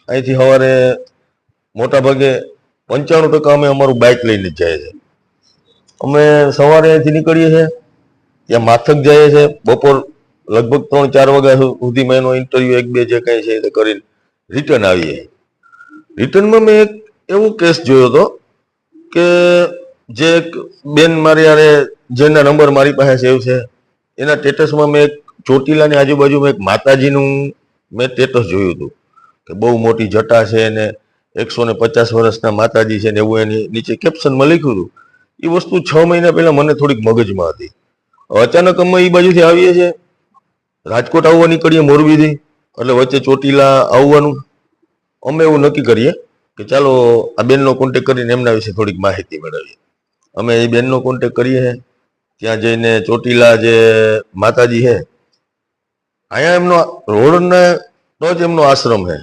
અહીંથી સવારે મોટા ભાગે 95% અમે અમારું બાઇક લઈને જ જઈએ છીએ. અમે સવારે અહીંથી નીકળીએ છીએ, ત્યાં માથક જઈએ છીએ, બપોર લગભગ 3-4 વાગ્યા સુધીમાં એનો ઇન્ટરવ્યુ 1-2 જે કંઈ છે તે કરીને રિટર્ન આવીએ. રિટર્નમાં મેં એક એવો કેસ જોયો હતો કે જે એક બેન મારી યારે જેના નંબર મારી પાસે સેવ છે, એના સ્ટેટસમાં મેં એક ચોટીલાની આજુબાજુમાં એક માતાજીનું મેં સ્ટેટસ જોયું હતું કે બહુ મોટી જટા છે ને 150 વર્ષના માતાજી છે ને એવું એની નીચે કેપ્શનમાં લખ્યું હતું. એ વસ્તુ 6 મહિના પહેલા મને થોડીક મગજમાં હતી. અચાનક અમે એ બાજુથી આવીએ છીએ, રાજકોટ આવવા નીકળીએ મોરબીથી, એટલે વચ્ચે ચોટીલા આવવાનું. અમે એવું નક્કી કરીએ કે ચાલો આ બેનનો કોન્ટેક કરીને એમના વિશે થોડીક માહિતી મેળવીએ. અમે એ બેનનો કોન્ટેક કરીએ છીએ. ત્યાં જઈને ચોટીલા જે માતાજી છે, અહીંયા એમનો રોડને તો જ એમનો આશ્રમ છે,